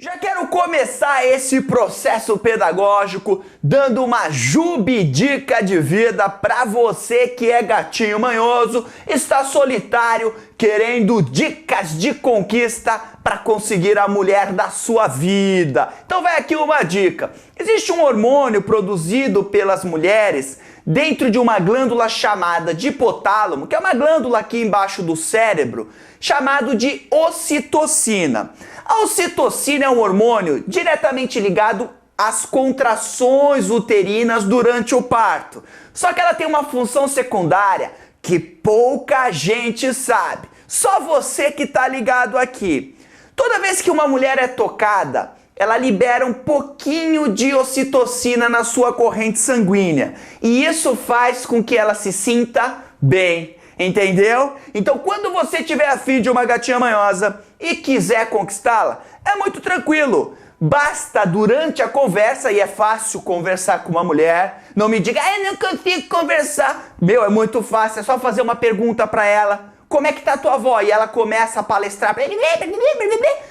Já quero começar esse processo pedagógico dando uma dica de vida para você que é gatinho manhoso, está solitário, querendo dicas de conquista para conseguir a mulher da sua vida. Então vai aqui uma dica. Existe um hormônio produzido pelas mulheres dentro de uma glândula chamada de hipotálamo, que é uma glândula aqui embaixo do cérebro, chamado de ocitocina. A ocitocina é um hormônio diretamente ligado às contrações uterinas durante o parto. Só que ela tem uma função secundária que pouca gente sabe. Só você que está ligado aqui. Toda vez que uma mulher é tocada, ela libera um pouquinho de ocitocina na sua corrente sanguínea. E isso faz com que ela se sinta bem. Entendeu? Então, quando você tiver afim de uma gatinha manhosa e quiser conquistá-la, é muito tranquilo. Basta durante a conversa, e é fácil conversar com uma mulher, não me diga, eu não consigo conversar. Meu, é muito fácil, é só fazer uma pergunta pra ela. Como é que tá tua avó? E ela começa a palestrar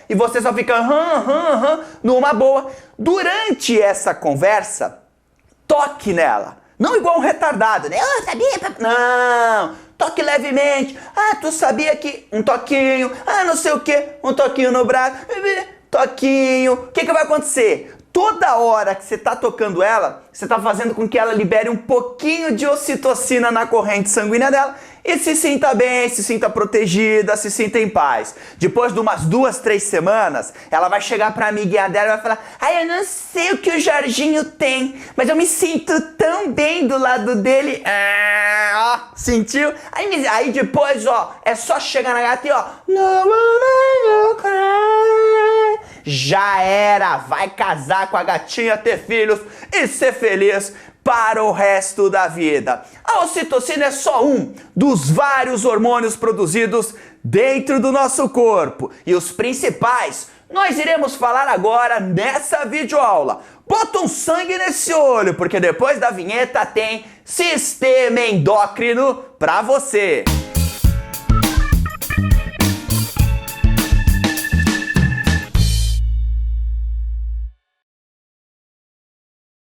e você só fica numa boa. Durante essa conversa, toque nela. Não igual um retardado, né? Eu sabia, não. Toque levemente. Ah, tu sabia que... Um toquinho. Ah, não sei o que. Um toquinho no braço. Toquinho. O que vai acontecer? Toda hora que você tá tocando ela, você tá fazendo com que ela libere um pouquinho de ocitocina na corrente sanguínea dela e se sinta bem, se sinta protegida, se sinta em paz. Depois de umas 2, 3 semanas, ela vai chegar pra amiguinha dela e vai falar: ai, eu não sei o que o Jorginho tem, mas eu me sinto tão bem do lado dele. Ó, sentiu? Aí depois, ó, é só chegar na gata e ó, já era, vai casar com a gatinha, ter filhos e ser feliz para o resto da vida. A ocitocina é só um dos vários hormônios produzidos dentro do nosso corpo. E os principais nós iremos falar agora nessa videoaula. Bota um sangue nesse olho, porque depois da vinheta tem Sistema Endócrino para você.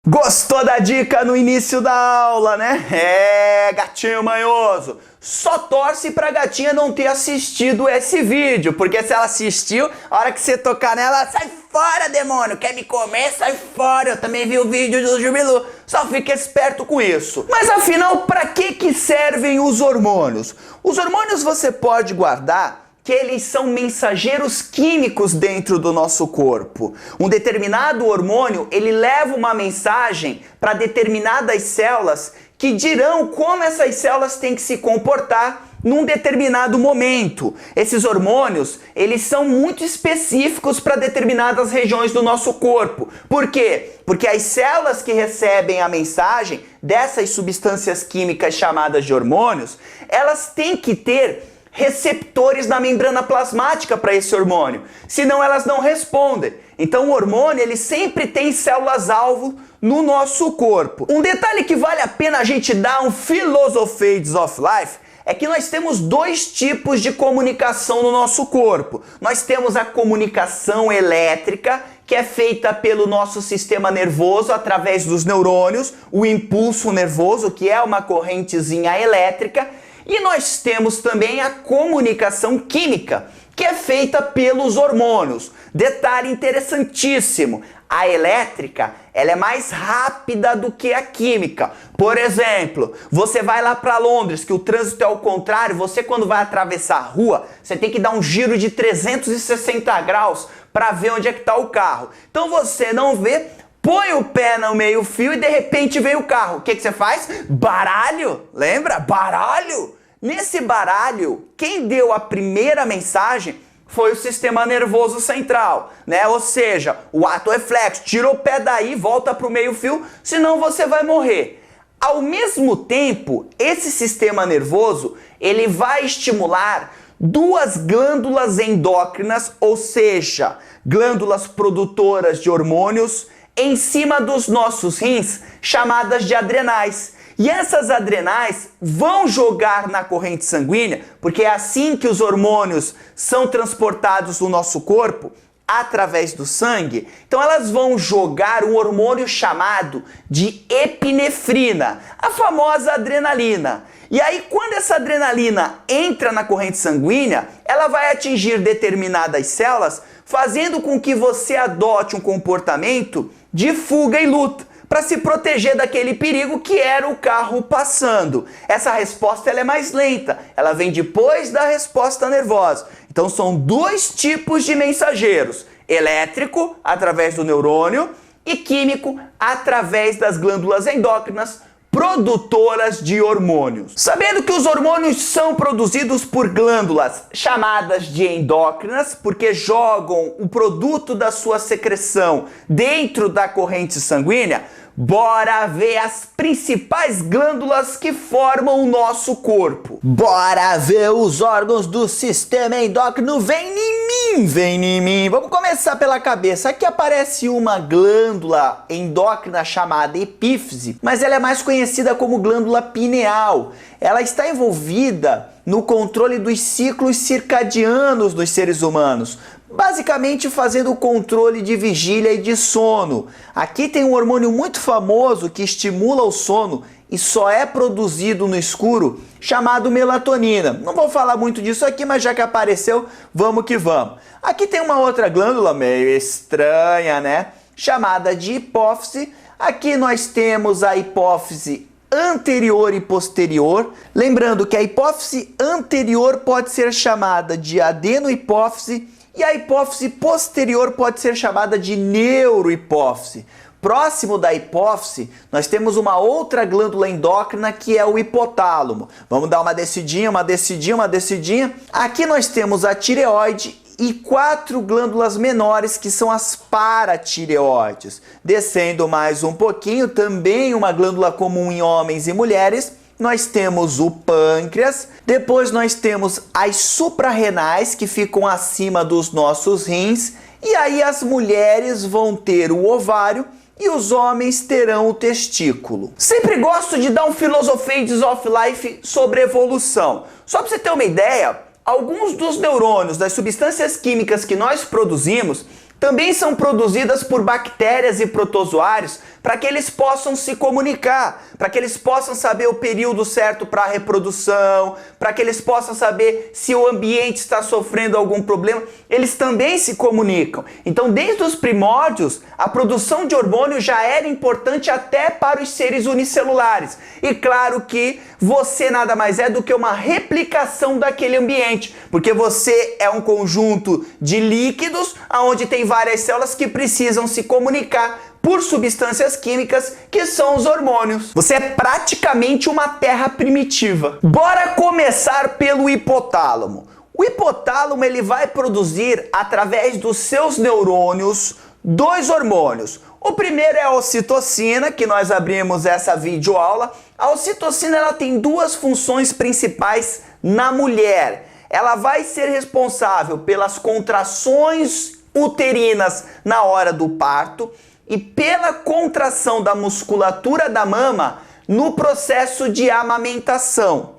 Gostou da dica no início da aula, né? É, gatinho manhoso. Só torce pra gatinha não ter assistido esse vídeo, porque se ela assistiu, a hora que você tocar nela, sai fora, demônio, quer me comer? Sai fora, eu também vi o vídeo do Jubilu. Só fica esperto com isso. Mas afinal, pra que servem os hormônios? Os hormônios você pode guardar que eles são mensageiros químicos dentro do nosso corpo. Um determinado hormônio, ele leva uma mensagem para determinadas células que dirão como essas células têm que se comportar num determinado momento. Esses hormônios, eles são muito específicos para determinadas regiões do nosso corpo. Por quê? Porque as células que recebem a mensagem dessas substâncias químicas chamadas de hormônios, elas têm que ter receptores na membrana plasmática para esse hormônio, senão elas não respondem. Então o hormônio, ele sempre tem células-alvo no nosso corpo. Um detalhe que vale a pena a gente dar um Philosophies of Life é que nós temos 2 tipos de comunicação no nosso corpo. Nós temos a comunicação elétrica, que é feita pelo nosso sistema nervoso através dos neurônios, o impulso nervoso, que é uma correntezinha elétrica. E nós temos também a comunicação química, que é feita pelos hormônios. Detalhe interessantíssimo, a elétrica, ela é mais rápida do que a química. Por exemplo, você vai lá para Londres, que o trânsito é ao contrário, você quando vai atravessar a rua, você tem que dar um giro de 360 graus para ver onde é que está o carro. Então você não vê, põe o pé no meio fio e de repente vem o carro. O que você faz? Baralho! Lembra? Baralho! Nesse baralho, quem deu a primeira mensagem foi o sistema nervoso central, né? Ou seja, o ato reflexo, tira o pé daí, volta para o meio fio, senão você vai morrer. Ao mesmo tempo, esse sistema nervoso, ele vai estimular 2 glândulas endócrinas, ou seja, glândulas produtoras de hormônios, em cima dos nossos rins, chamadas de adrenais. E essas adrenais vão jogar na corrente sanguínea, porque é assim que os hormônios são transportados no nosso corpo, através do sangue, então elas vão jogar um hormônio chamado de epinefrina, a famosa adrenalina. E aí, quando essa adrenalina entra na corrente sanguínea, ela vai atingir determinadas células, fazendo com que você adote um comportamento de fuga e luta, para se proteger daquele perigo que era o carro passando. Essa resposta ela é mais lenta, ela vem depois da resposta nervosa. Então são dois tipos de mensageiros: elétrico, através do neurônio, e químico, através das glândulas endócrinas, produtoras de hormônios. Sabendo que os hormônios são produzidos por glândulas chamadas de endócrinas, porque jogam o produto da sua secreção dentro da corrente sanguínea, bora ver as principais glândulas que formam o nosso corpo. Bora ver os órgãos do sistema endócrino. Vem em mim, vem em mim. Vamos começar pela cabeça. Aqui aparece uma glândula endócrina chamada epífise, mas ela é mais conhecida como glândula pineal. Ela está envolvida no controle dos ciclos circadianos dos seres humanos, basicamente fazendo o controle de vigília e de sono. Aqui tem um hormônio muito famoso que estimula o sono e só é produzido no escuro, chamado melatonina. Não vou falar muito disso aqui, mas já que apareceu, vamos que vamos. Aqui tem uma outra glândula meio estranha, né? Chamada de hipófise. Aqui nós temos a hipófise anterior e posterior. Lembrando que a hipófise anterior pode ser chamada de adenohipófise e a hipófise posterior pode ser chamada de neurohipófise. Próximo da hipófise, nós temos uma outra glândula endócrina que é o hipotálamo. Vamos dar uma descidinha, uma descidinha, uma descidinha. Aqui nós temos a tireoide e 4 glândulas menores que são as paratireoides. Descendo mais um pouquinho, também uma glândula comum em homens e mulheres, nós temos o pâncreas, depois nós temos as suprarrenais que ficam acima dos nossos rins, e aí as mulheres vão ter o ovário e os homens terão o testículo. Sempre gosto de dar um Philosophies of Life sobre evolução. Só para você ter uma ideia, alguns dos neurônios, das substâncias químicas que nós produzimos, também são produzidas por bactérias e protozoários para que eles possam se comunicar, para que eles possam saber o período certo para a reprodução, para que eles possam saber se o ambiente está sofrendo algum problema. Eles também se comunicam. Então, desde os primórdios, a produção de hormônio já era importante até para os seres unicelulares. E claro que você nada mais é do que uma replicação daquele ambiente, porque você é um conjunto de líquidos onde tem várias células que precisam se comunicar por substâncias químicas que são os hormônios. Você é praticamente uma terra primitiva. Bora começar pelo hipotálamo. O hipotálamo ele vai produzir através dos seus neurônios 2 hormônios. O primeiro é a ocitocina, que nós abrimos essa videoaula. A ocitocina ela tem 2 funções principais na mulher. Ela vai ser responsável pelas contrações uterinas na hora do parto e pela contração da musculatura da mama no processo de amamentação.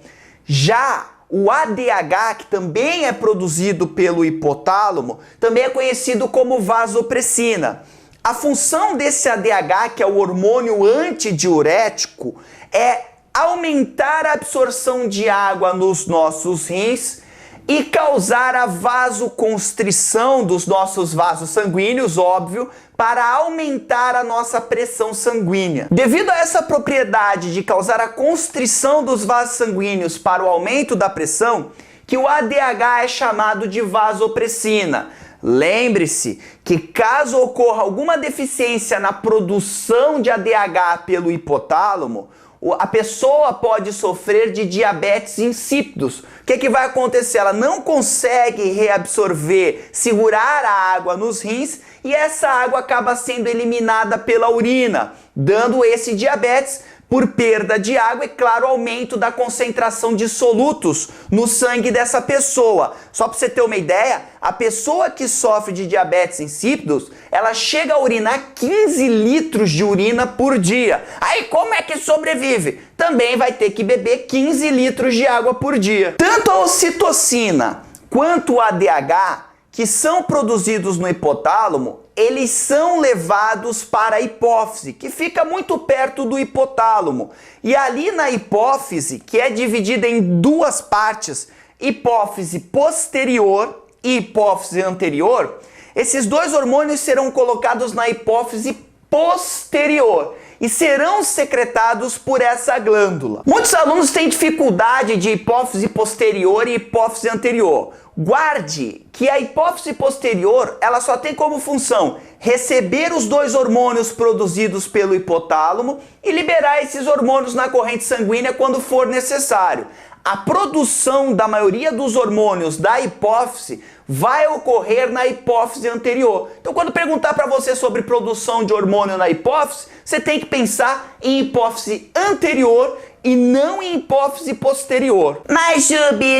Já o ADH, que também é produzido pelo hipotálamo, também é conhecido como vasopressina. A função desse ADH, que é o hormônio antidiurético, é aumentar a absorção de água nos nossos rins e causar a vasoconstrição dos nossos vasos sanguíneos, óbvio, para aumentar a nossa pressão sanguínea. Devido a essa propriedade de causar a constrição dos vasos sanguíneos para o aumento da pressão, que o ADH é chamado de vasopressina. Lembre-se que caso ocorra alguma deficiência na produção de ADH pelo hipotálamo, a pessoa pode sofrer de diabetes insípidos. O que vai acontecer? Ela não consegue reabsorver, segurar a água nos rins e essa água acaba sendo eliminada pela urina, dando esse diabetes por perda de água e, claro, aumento da concentração de solutos no sangue dessa pessoa. Só para você ter uma ideia, a pessoa que sofre de diabetes insípidos, ela chega a urinar 15 litros de urina por dia. Aí como é que sobrevive? Também vai ter que beber 15 litros de água por dia. Tanto a ocitocina quanto o ADH, que são produzidos no hipotálamo, eles são levados para a hipófise, que fica muito perto do hipotálamo. E ali na hipófise, que é dividida em duas partes, hipófise posterior e hipófise anterior, esses dois hormônios serão colocados na hipófise posterior e serão secretados por essa glândula. Muitos alunos têm dificuldade de hipófise posterior e hipófise anterior. Guarde que a hipófise posterior, ela só tem como função receber os dois hormônios produzidos pelo hipotálamo e liberar esses hormônios na corrente sanguínea quando for necessário. A produção da maioria dos hormônios da hipófise vai ocorrer na hipófise anterior. Então, quando perguntar para você sobre produção de hormônio na hipófise, você tem que pensar em hipófise anterior e não em hipófise posterior. Mas,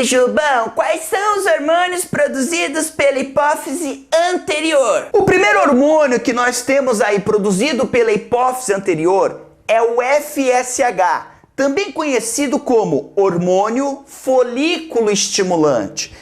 Jubão, quais são os hormônios produzidos pela hipófise anterior? O primeiro hormônio que nós temos aí produzido pela hipófise anterior é o FSH, também conhecido como hormônio folículo estimulante.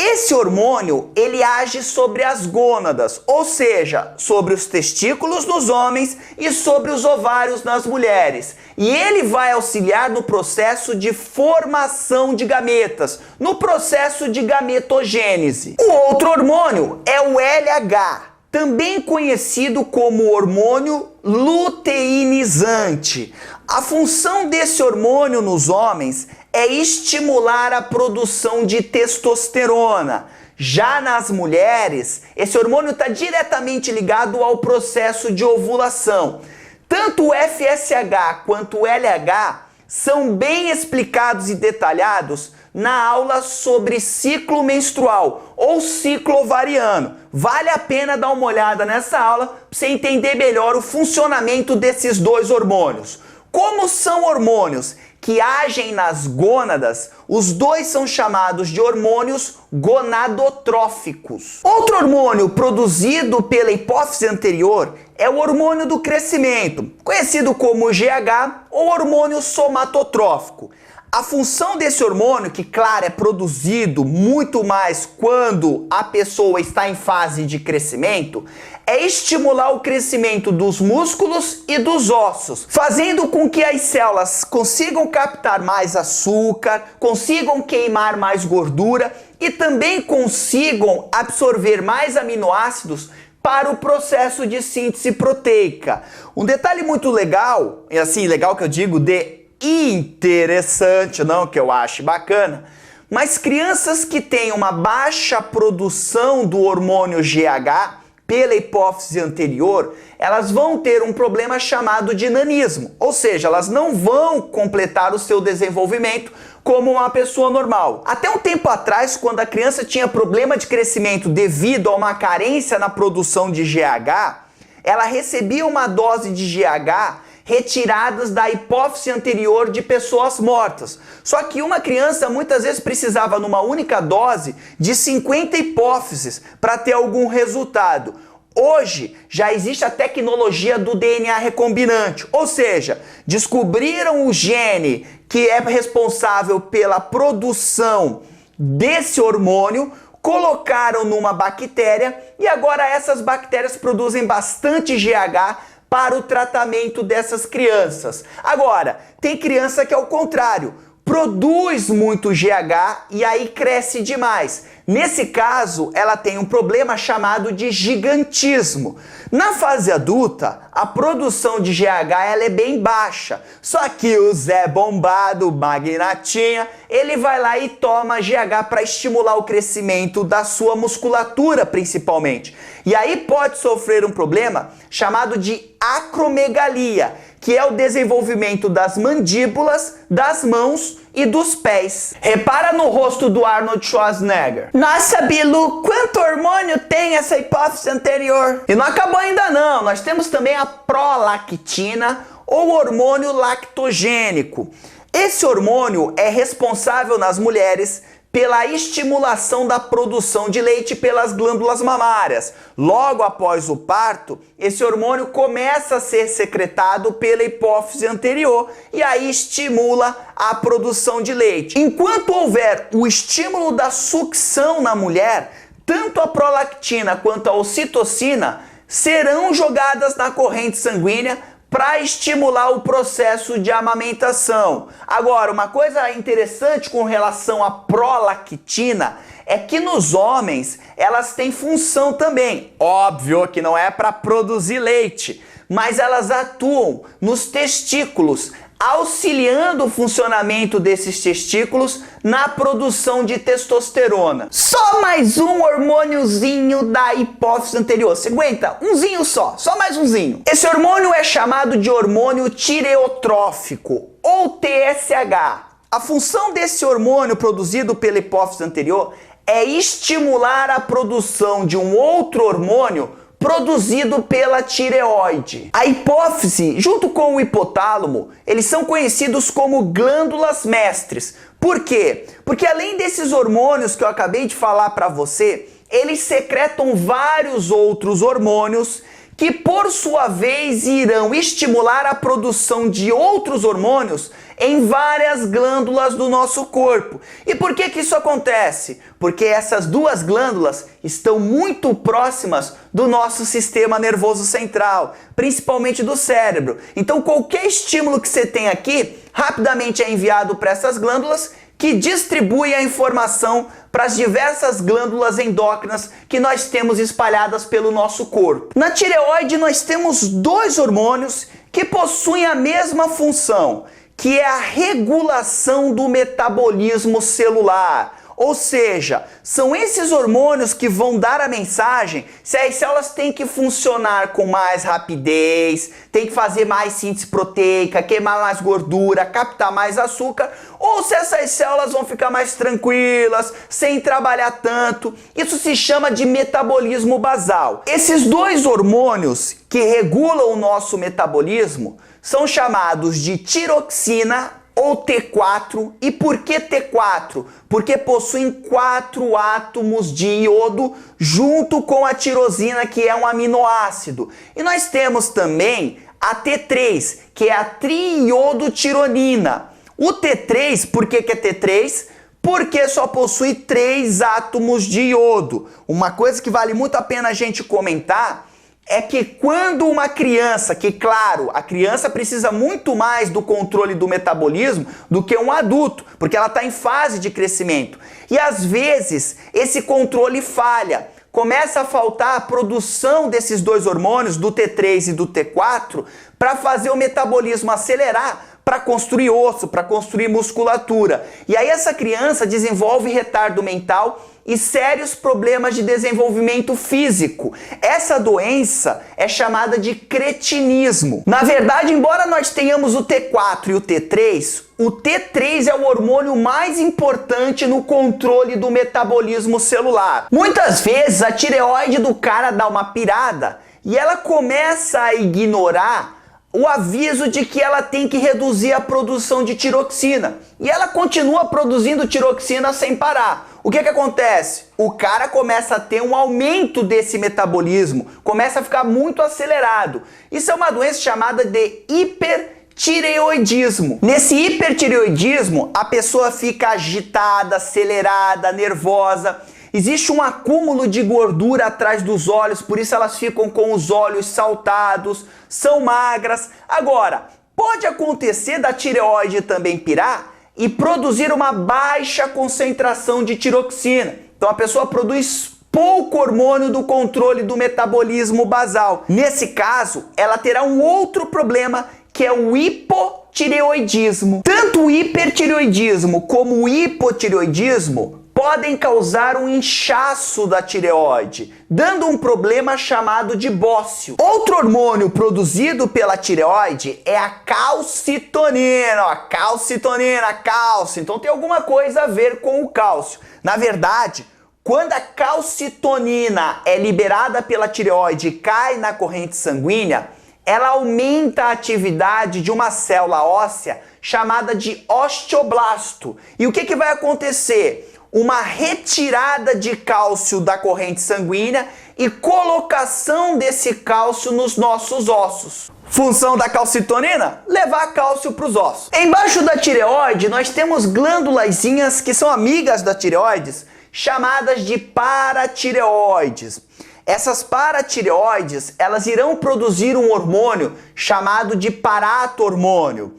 Esse hormônio, ele age sobre as gônadas, ou seja, sobre os testículos nos homens e sobre os ovários nas mulheres. E ele vai auxiliar no processo de formação de gametas, no processo de gametogênese. O outro hormônio é o LH, também conhecido como hormônio luteinizante. A função desse hormônio nos homens é estimular a produção de testosterona. Já nas mulheres, esse hormônio está diretamente ligado ao processo de ovulação. Tanto o FSH quanto o LH são bem explicados e detalhados na aula sobre ciclo menstrual ou ciclo ovariano. Vale a pena dar uma olhada nessa aula para você entender melhor o funcionamento desses dois hormônios. Como são hormônios que agem nas gônadas, os dois são chamados de hormônios gonadotróficos. Outro hormônio produzido pela hipófise anterior é o hormônio do crescimento, conhecido como GH ou hormônio somatotrófico. A função desse hormônio, que claro, é produzido muito mais quando a pessoa está em fase de crescimento, é estimular o crescimento dos músculos e dos ossos, fazendo com que as células consigam captar mais açúcar, consigam queimar mais gordura e também consigam absorver mais aminoácidos para o processo de síntese proteica. Um detalhe muito legal, e assim, legal que eu digo de interessante, não que eu ache bacana, mas crianças que têm uma baixa produção do hormônio GH pela hipófise anterior, elas vão ter um problema chamado de nanismo, ou seja, elas não vão completar o seu desenvolvimento como uma pessoa normal. Até um tempo atrás, quando a criança tinha problema de crescimento devido a uma carência na produção de GH, ela recebia uma dose de GH retiradas da hipófise anterior de pessoas mortas. Só que uma criança muitas vezes precisava, numa única dose, de 50 hipófises para ter algum resultado. Hoje já existe a tecnologia do DNA recombinante, ou seja, descobriram o gene que é responsável pela produção desse hormônio, colocaram numa bactéria e agora essas bactérias produzem bastante GH para o tratamento dessas crianças. Agora, tem criança que é o contrário, produz muito GH e aí cresce demais. Nesse caso, ela tem um problema chamado de gigantismo. Na fase adulta, a produção de GH ela é bem baixa. Só que o Zé Bombado, o Magnatinha, ele vai lá e toma GH para estimular o crescimento da sua musculatura, principalmente. E aí pode sofrer um problema chamado de acromegalia, que é o desenvolvimento das mandíbulas, das mãos e dos pés. Repara no rosto do Arnold Schwarzenegger. Nossa, Bilu, quanto hormônio tem essa hipófise anterior? E não acabou ainda não, nós temos também a prolactina ou hormônio lactogênico. Esse hormônio é responsável nas mulheres pela estimulação da produção de leite pelas glândulas mamárias. Logo após o parto, esse hormônio começa a ser secretado pela hipófise anterior e aí estimula a produção de leite. Enquanto houver o estímulo da sucção na mulher, tanto a prolactina quanto a ocitocina serão jogadas na corrente sanguínea para estimular o processo de amamentação. Agora, uma coisa interessante com relação à prolactina é que nos homens elas têm função também. Óbvio que não é para produzir leite, mas elas atuam nos testículos, auxiliando o funcionamento desses testículos na produção de testosterona. Só mais um hormôniozinho da hipófise anterior. Você aguenta? Umzinho só mais umzinho. Esse hormônio é chamado de hormônio tireotrófico, ou TSH. A função desse hormônio produzido pela hipófise anterior é estimular a produção de um outro hormônio produzido pela tireoide. A hipófise, junto com o hipotálamo, eles são conhecidos como glândulas mestres. Por quê? Porque além desses hormônios que eu acabei de falar para você, eles secretam vários outros hormônios que, por sua vez, irão estimular a produção de outros hormônios em várias glândulas do nosso corpo. E por que isso acontece? Porque essas duas glândulas estão muito próximas do nosso sistema nervoso central, principalmente do cérebro. Então qualquer estímulo que você tem aqui, rapidamente é enviado para essas glândulas, que distribui a informação para as diversas glândulas endócrinas que nós temos espalhadas pelo nosso corpo. Na tireoide nós temos dois hormônios que possuem a mesma função, que é a regulação do metabolismo celular. Ou seja, são esses hormônios que vão dar a mensagem se as células têm que funcionar com mais rapidez, tem que fazer mais síntese proteica, queimar mais gordura, captar mais açúcar, ou se essas células vão ficar mais tranquilas, sem trabalhar tanto. Isso se chama de metabolismo basal. Esses dois hormônios que regulam o nosso metabolismo são chamados de tiroxina ou T4. E por que T4? Porque possuem 4 átomos de iodo junto com a tirosina, que é um aminoácido. E nós temos também a T3, que é a triiodotironina. O T3, por que é T3? Porque só possui 3 átomos de iodo. Uma coisa que vale muito a pena a gente comentar é que quando uma criança, que claro, a criança precisa muito mais do controle do metabolismo do que um adulto, porque ela está em fase de crescimento. E às vezes esse controle falha. Começa a faltar a produção desses dois hormônios, do T3 e do T4, para fazer o metabolismo acelerar, para construir osso, para construir musculatura. E aí essa criança desenvolve retardo mental e sérios problemas de desenvolvimento físico. Essa doença é chamada de cretinismo. Na verdade, embora nós tenhamos o T4 e o T3 é o hormônio mais importante no controle do metabolismo celular. Muitas vezes a tireoide do cara dá uma pirada e ela começa a ignorar o aviso de que ela tem que reduzir a produção de tiroxina. E ela continua produzindo tiroxina sem parar. O que acontece? O cara começa a ter um aumento desse metabolismo, começa a ficar muito acelerado. Isso é uma doença chamada de hipertireoidismo. Nesse hipertireoidismo, a pessoa fica agitada, acelerada, nervosa. Existe um acúmulo de gordura atrás dos olhos, por isso elas ficam com os olhos saltados, são magras. Agora, pode acontecer da tireoide também pirar e produzir uma baixa concentração de tiroxina. Então a pessoa produz pouco hormônio do controle do metabolismo basal. Nesse caso, ela terá um outro problema, que é o hipotireoidismo. Tanto o hipertireoidismo como o hipotireoidismo podem causar um inchaço da tireoide, dando um problema chamado de bócio. Outro hormônio produzido pela tireoide é a calcitonina. Calcitonina, cálcio. Então tem alguma coisa a ver com o cálcio. Na verdade, quando a calcitonina é liberada pela tireoide e cai na corrente sanguínea, ela aumenta a atividade de uma célula óssea chamada de osteoblasto. E o que vai acontecer? Uma retirada de cálcio da corrente sanguínea e colocação desse cálcio nos nossos ossos. Função da calcitonina? Levar cálcio para os ossos. Embaixo da tireoide nós temos glândulazinhas que são amigas da tireoide, chamadas de paratireoides. Essas paratireoides, elas irão produzir um hormônio chamado de paratormônio.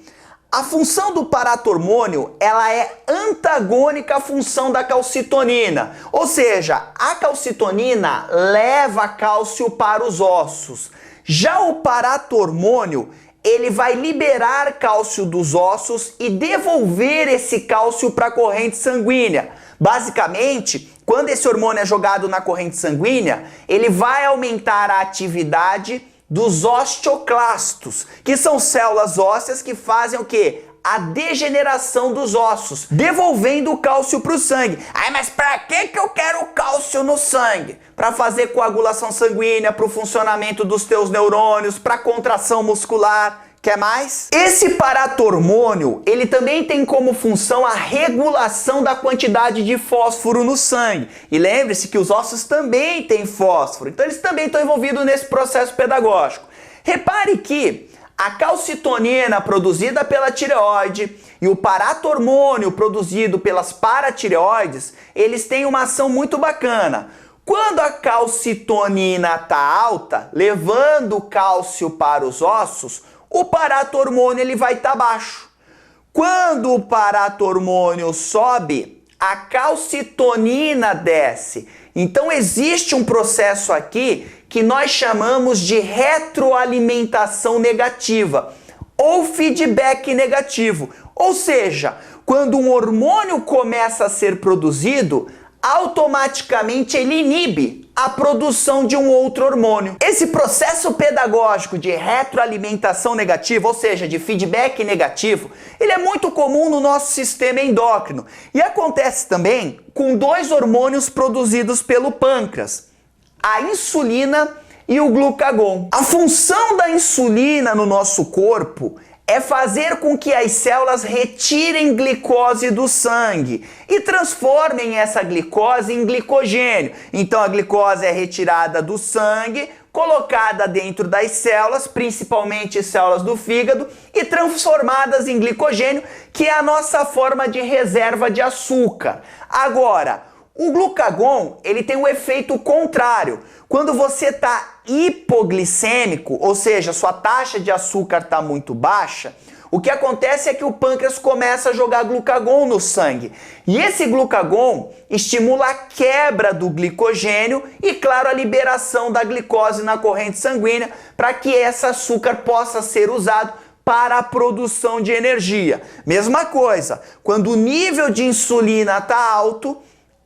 A função do paratormônio, ela é antagônica à função da calcitonina. Ou seja, a calcitonina leva cálcio para os ossos. Já o paratormônio, ele vai liberar cálcio dos ossos e devolver esse cálcio para a corrente sanguínea. Basicamente, quando esse hormônio é jogado na corrente sanguínea, ele vai aumentar a atividade dos osteoclastos, que são células ósseas que fazem o quê? A degeneração dos ossos, devolvendo o cálcio para o sangue. Ai, mas para que eu quero cálcio no sangue? Para fazer coagulação sanguínea, para o funcionamento dos teus neurônios, para contração muscular. Quer mais? Esse paratormônio, ele também tem como função a regulação da quantidade de fósforo no sangue. E lembre-se que os ossos também têm fósforo, então eles também estão envolvidos nesse processo pedagógico. Repare que a calcitonina produzida pela tireoide e o paratormônio produzido pelas paratireoides, eles têm uma ação muito bacana. Quando a calcitonina está alta, levando o cálcio para os ossos, o paratormônio ele vai estar baixo. Quando o paratormônio sobe, a calcitonina desce. Então existe um processo aqui que nós chamamos de retroalimentação negativa ou feedback negativo. Ou seja, quando um hormônio começa a ser produzido, automaticamente ele inibe a produção de um outro hormônio. Esse processo pedagógico de retroalimentação negativa, ou seja, de feedback negativo, ele é muito comum no nosso sistema endócrino e acontece também com dois hormônios produzidos pelo pâncreas, a insulina e o glucagon. A função da insulina no nosso corpo é fazer com que as células retirem glicose do sangue e transformem essa glicose em glicogênio. Então a glicose é retirada do sangue, colocada dentro das células, principalmente células do fígado, e transformadas em glicogênio, que é a nossa forma de reserva de açúcar. Agora, o glucagon, ele tem um efeito contrário. Quando você está hipoglicêmico, ou seja, sua taxa de açúcar está muito baixa, o que acontece é que o pâncreas começa a jogar glucagon no sangue. E esse glucagon estimula a quebra do glicogênio e, claro, a liberação da glicose na corrente sanguínea para que esse açúcar possa ser usado para a produção de energia. Mesma coisa, quando o nível de insulina está alto,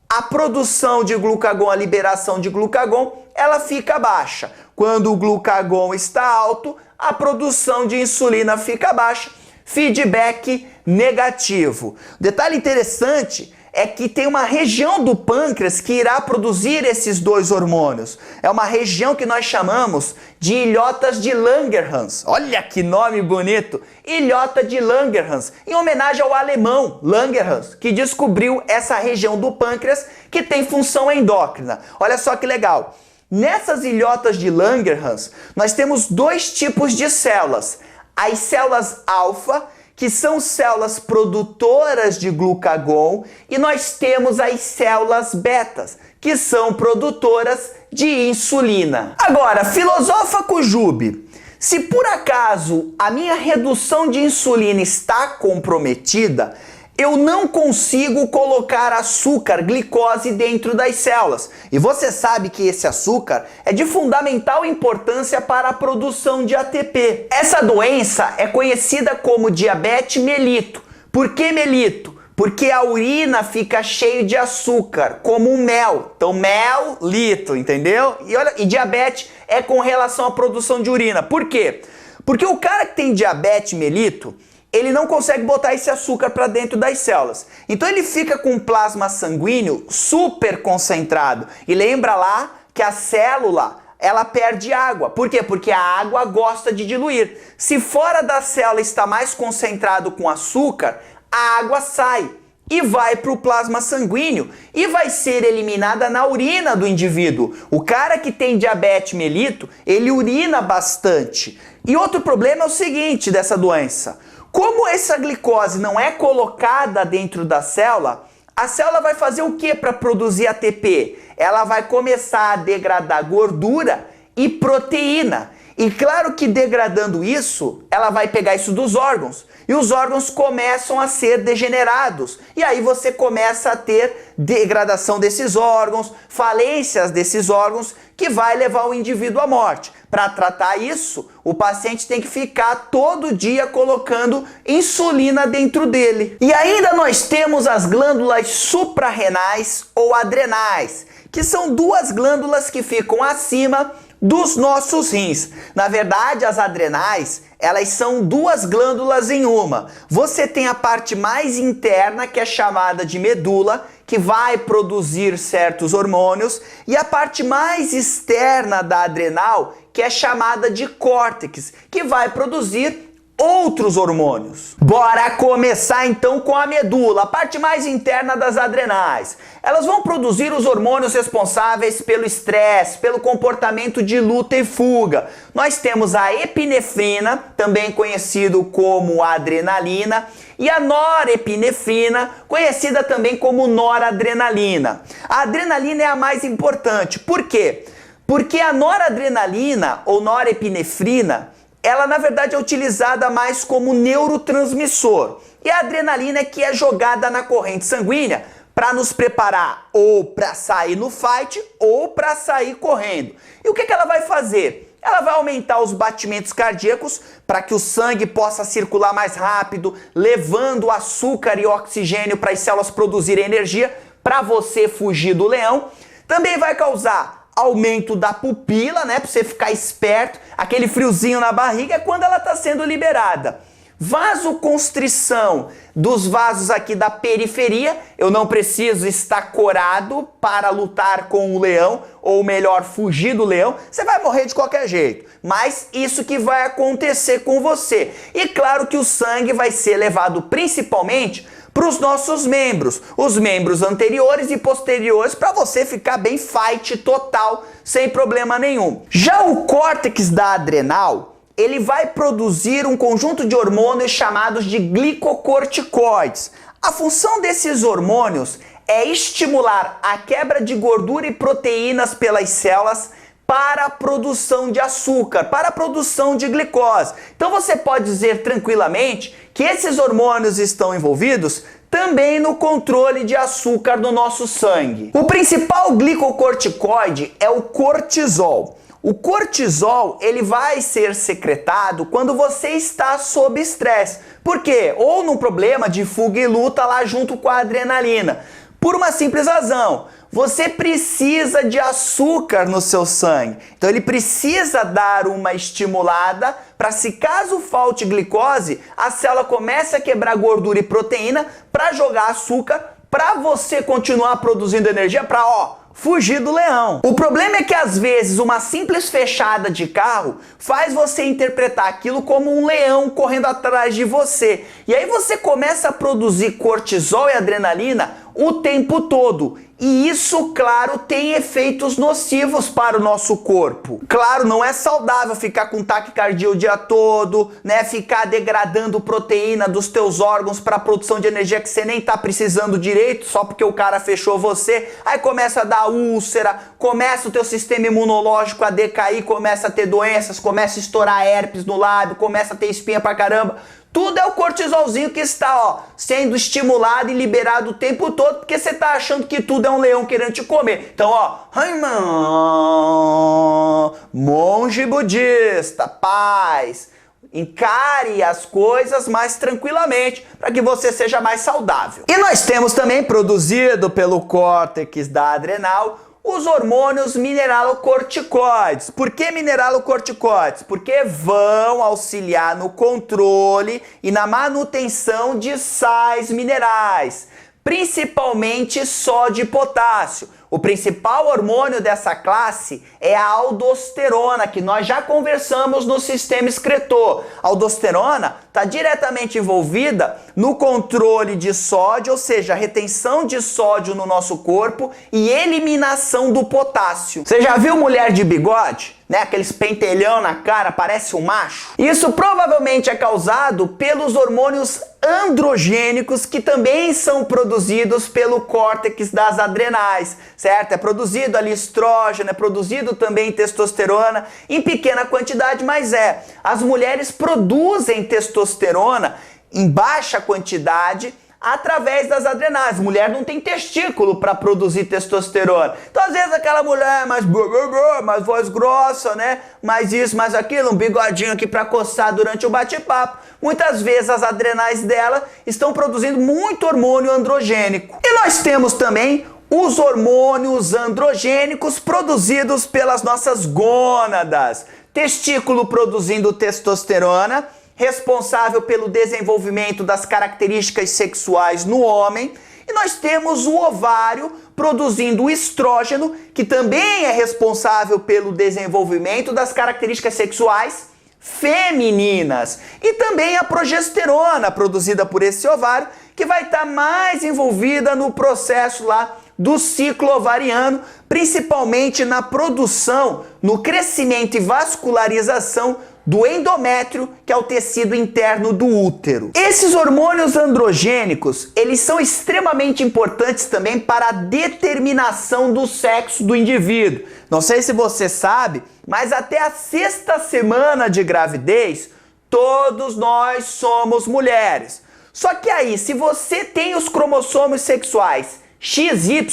a produção de glucagon, a liberação de glucagon, ela fica baixa. Quando o glucagon está alto, a produção de insulina fica baixa. Feedback negativo. Detalhe interessante é que tem uma região do pâncreas que irá produzir esses dois hormônios. É uma região que nós chamamos de ilhotas de Langerhans. Olha que nome bonito! Ilhota de Langerhans, em homenagem ao alemão Langerhans, que descobriu essa região do pâncreas que tem função endócrina. Olha só que legal! Nessas ilhotas de Langerhans, nós temos dois tipos de células. As células alfa, que são células produtoras de glucagon, e nós temos as células betas, que são produtoras de insulina. Agora, filosofa Cujube, se por acaso a minha redução de insulina está comprometida, eu não consigo colocar açúcar, glicose dentro das células. E você sabe que esse açúcar é de fundamental importância para a produção de ATP. Essa doença é conhecida como diabetes mellitus. Por que mellitus? Porque a urina fica cheia de açúcar, como um mel. Então, mel, lito, entendeu? E diabetes é com relação à produção de urina. Por quê? Porque o cara que tem diabetes mellitus, ele não consegue botar esse açúcar para dentro das células. Então ele fica com um plasma sanguíneo super concentrado. E lembra lá que a célula, ela perde água. Por quê? Porque a água gosta de diluir. Se fora da célula está mais concentrado com açúcar, a água sai e vai para o plasma sanguíneo e vai ser eliminada na urina do indivíduo. O cara que tem diabetes mellitus, ele urina bastante. E outro problema é o seguinte dessa doença. Como essa glicose não é colocada dentro da célula, A célula vai fazer o que para produzir ATP? Ela vai começar a degradar gordura e proteína. E claro que degradando isso, ela vai pegar isso dos órgãos. E os órgãos começam a ser degenerados. E aí você começa a ter degradação desses órgãos, falências desses órgãos, que vai levar o indivíduo à morte. Para tratar isso, o paciente tem que ficar todo dia colocando insulina dentro dele. E ainda nós temos as glândulas suprarrenais ou adrenais, que são duas glândulas que ficam acima dos nossos rins. Na verdade, as adrenais, elas são duas glândulas em uma. Você tem a parte mais interna, que é chamada de medula, que vai produzir certos hormônios, e a parte mais externa da adrenal, que é chamada de córtex, que vai produzir outros hormônios. Bora começar então com a medula, a parte mais interna das adrenais. Elas vão produzir os hormônios responsáveis pelo estresse, pelo comportamento de luta e fuga. Nós temos a epinefrina, também conhecido como adrenalina, e a norepinefrina, conhecida também como noradrenalina. A adrenalina é a mais importante. Por quê? Porque a noradrenalina ou norepinefrina, ela na verdade é utilizada mais como neurotransmissor. E a adrenalina é que é jogada na corrente sanguínea para nos preparar ou para sair no fight ou para sair correndo. E o que ela vai fazer? Ela vai aumentar os batimentos cardíacos para que o sangue possa circular mais rápido, levando açúcar e oxigênio para as células produzirem energia para você fugir do leão. Também vai causar aumento da pupila, né, para você ficar esperto. Aquele friozinho na barriga é quando ela está sendo liberada. Vasoconstrição dos vasos aqui da periferia. Eu não preciso estar corado para lutar com o leão, ou melhor, fugir do leão. Você vai morrer de qualquer jeito, mas isso que vai acontecer com você. E claro que o sangue vai ser levado principalmente para os nossos membros, os membros anteriores e posteriores, para você ficar bem fight total, sem problema nenhum. Já o córtex da adrenal, ele vai produzir um conjunto de hormônios chamados de glicocorticoides. A função desses hormônios é estimular a quebra de gordura e proteínas pelas células para a produção de açúcar, para a produção de glicose. Então você pode dizer tranquilamente que esses hormônios estão envolvidos também no controle de açúcar do nosso sangue. O principal glicocorticoide é o cortisol. O cortisol, ele vai ser secretado quando você está sob estresse. Por quê? Ou num problema de fuga e luta lá junto com a adrenalina. Por uma simples razão. Você precisa de açúcar no seu sangue. Então ele precisa dar uma estimulada para, se caso falte glicose, a célula comece a quebrar gordura e proteína para jogar açúcar, para você continuar produzindo energia para, fugir do leão. O problema é que às vezes uma simples fechada de carro faz você interpretar aquilo como um leão correndo atrás de você. E aí você começa a produzir cortisol e adrenalina o tempo todo. E isso, claro, tem efeitos nocivos para o nosso corpo. Claro, não é saudável ficar com taquicardia o dia todo, né? Ficar degradando proteína dos teus órgãos para a produção de energia que você nem tá precisando direito, só porque o cara fechou você. Aí começa a dar úlcera, começa o teu sistema imunológico a decair, começa a ter doenças, começa a estourar herpes no lábio, começa a ter espinha pra caramba. Tudo é o cortisolzinho que está, sendo estimulado e liberado o tempo todo, porque você está achando que tudo é um leão querendo te comer. Então, monge budista, paz, encare as coisas mais tranquilamente para que você seja mais saudável. E nós temos também, produzido pelo córtex da adrenal, os hormônios mineralocorticoides. Por que mineralocorticoides? Porque vão auxiliar no controle e na manutenção de sais minerais, principalmente sódio e potássio. O principal hormônio dessa classe é a aldosterona, que nós já conversamos no sistema excretor. A aldosterona está diretamente envolvida no controle de sódio, ou seja, a retenção de sódio no nosso corpo e eliminação do potássio. Você já viu mulher de bigode? Né? Aqueles pentelhão na cara, parece um macho. Isso provavelmente é causado pelos hormônios androgênicos que também são produzidos pelo córtex das adrenais, certo? É produzido ali estrógeno, é produzido também testosterona, em pequena quantidade, mas as mulheres produzem testosterona em baixa quantidade através das adrenais. Mulher não tem testículo para produzir testosterona. Então, às vezes, aquela mulher mais voz grossa, né? Mais isso, mais aquilo, um bigodinho aqui para coçar durante o bate-papo. Muitas vezes as adrenais dela estão produzindo muito hormônio androgênico. E nós temos também os hormônios androgênicos produzidos pelas nossas gônadas. Testículo produzindo testosterona, responsável pelo desenvolvimento das características sexuais no homem, e nós temos o ovário produzindo o estrógeno, que também é responsável pelo desenvolvimento das características sexuais femininas, e também a progesterona produzida por esse ovário, que vai estar mais envolvida no processo lá do ciclo ovariano, principalmente na produção, no crescimento e vascularização do endométrio, que é o tecido interno do útero. Esses hormônios androgênicos, eles são extremamente importantes também para a determinação do sexo do indivíduo. Não sei se você sabe, mas até a 6ª semana de gravidez, todos nós somos mulheres. Só que aí, se você tem os cromossomos sexuais XY,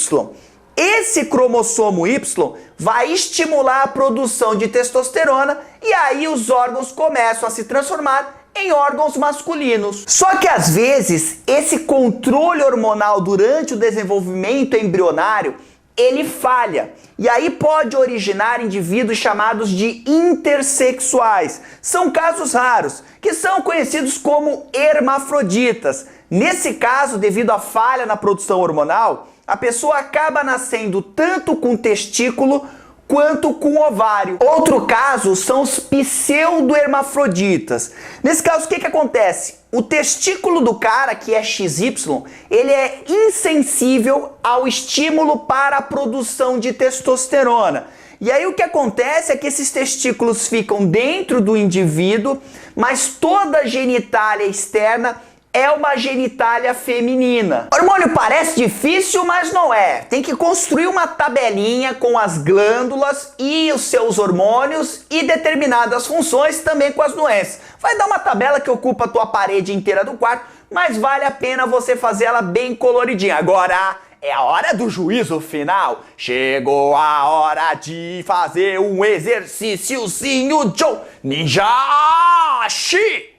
esse cromossomo Y vai estimular a produção de testosterona e aí os órgãos começam a se transformar em órgãos masculinos. Só que às vezes esse controle hormonal durante o desenvolvimento embrionário, ele falha. E aí pode originar indivíduos chamados de intersexuais. São casos raros, que são conhecidos como hermafroditas. Nesse caso, devido à falha na produção hormonal, a pessoa acaba nascendo tanto com testículo quanto com ovário. Outro caso são os pseudo-hermafroditas. Nesse caso, o que acontece? O testículo do cara, que é XY, ele é insensível ao estímulo para a produção de testosterona. E aí o que acontece é que esses testículos ficam dentro do indivíduo, mas toda a genitália externa é uma genitália feminina. O hormônio parece difícil, mas não é. Tem que construir uma tabelinha com as glândulas e os seus hormônios e determinadas funções também com as doenças. Vai dar uma tabela que ocupa a tua parede inteira do quarto, mas vale a pena você fazer ela bem coloridinha. Agora é a hora do juízo final. Chegou a hora de fazer um exercíciozinho Joe Ninja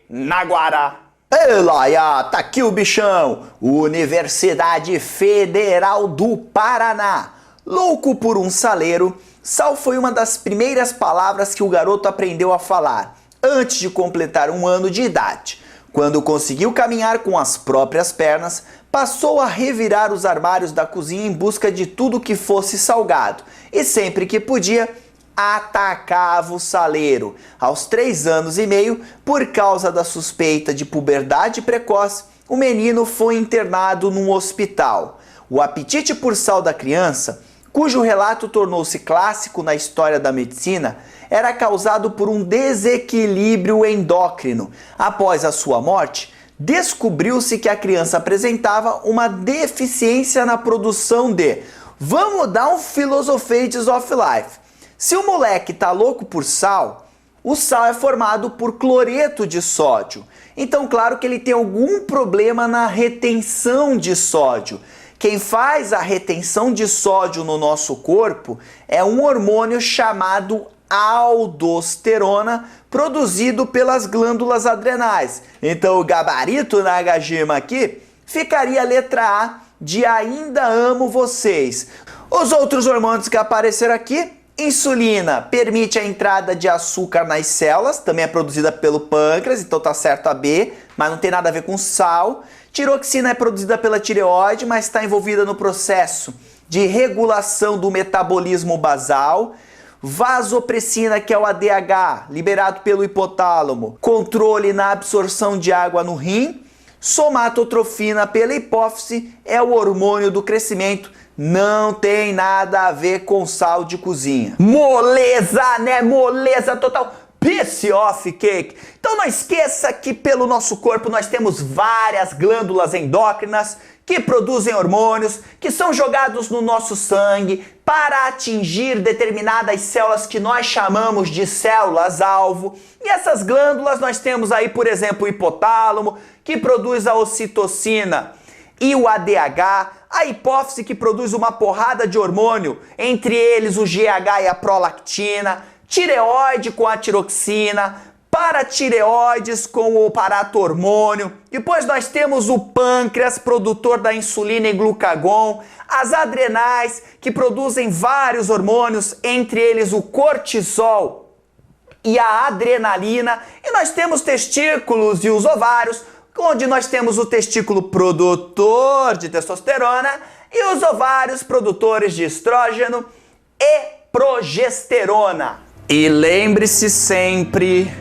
Naguará. Elaia, tá aqui o bichão, Universidade Federal do Paraná. Louco por um saleiro, sal foi uma das primeiras palavras que o garoto aprendeu a falar, antes de completar 1 ano de idade. Quando conseguiu caminhar com as próprias pernas, passou a revirar os armários da cozinha em busca de tudo que fosse salgado, e sempre que podia, atacava o saleiro. Aos 3 anos e meio, por causa da suspeita de puberdade precoce, o menino foi internado num hospital. O apetite por sal da criança, cujo relato tornou-se clássico na história da medicina, era causado por um desequilíbrio endócrino. Após a sua morte, descobriu-se que a criança apresentava uma deficiência na produção de, vamos dar um Philosophates of Life. Se o moleque tá louco por sal, o sal é formado por cloreto de sódio. Então, claro que ele tem algum problema na retenção de sódio. Quem faz a retenção de sódio no nosso corpo é um hormônio chamado aldosterona, produzido pelas glândulas adrenais. Então, o gabarito na Gajima aqui ficaria a letra A de ainda amo vocês. Os outros hormônios que apareceram aqui: insulina permite a entrada de açúcar nas células, também é produzida pelo pâncreas, então tá certo a B, mas não tem nada a ver com sal. Tiroxina é produzida pela tireoide, mas está envolvida no processo de regulação do metabolismo basal. Vasopressina, que é o ADH, liberado pelo hipotálamo, controle na absorção de água no rim. Somatotrofina pela hipófise, é o hormônio do crescimento. Não tem nada a ver com sal de cozinha. Moleza, né? Moleza total. piece of cake. Então não esqueça que pelo nosso corpo nós temos várias glândulas endócrinas que produzem hormônios, que são jogados no nosso sangue para atingir determinadas células que nós chamamos de células-alvo. E essas glândulas nós temos aí, por exemplo, o hipotálamo, que produz a ocitocina e o ADH, a hipófise que produz uma porrada de hormônio, entre eles o GH e a prolactina, tireoide com a tiroxina, paratireoides com o paratormônio, depois nós temos o pâncreas, produtor da insulina e glucagon, as adrenais, que produzem vários hormônios, entre eles o cortisol e a adrenalina, e nós temos testículos e os ovários, onde nós temos o testículo produtor de testosterona e os ovários produtores de estrógeno e progesterona. E lembre-se sempre,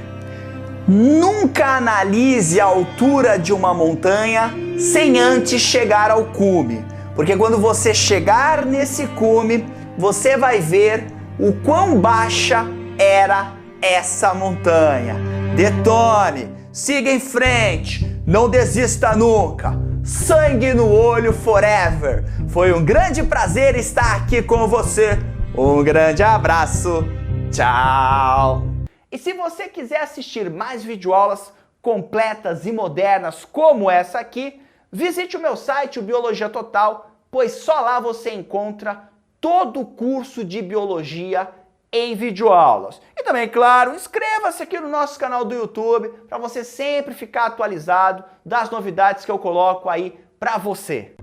nunca analise a altura de uma montanha sem antes chegar ao cume, porque quando você chegar nesse cume, você vai ver o quão baixa era essa montanha. Detone, siga em frente, não desista nunca. Sangue no olho forever. Foi um grande prazer estar aqui com você. Um grande abraço. Tchau. E se você quiser assistir mais videoaulas completas e modernas como essa aqui, visite o meu site, o Biologia Total, pois só lá você encontra todo o curso de biologia em videoaulas. E também, claro, inscreva-se aqui no nosso canal do YouTube para você sempre ficar atualizado das novidades que eu coloco aí para você.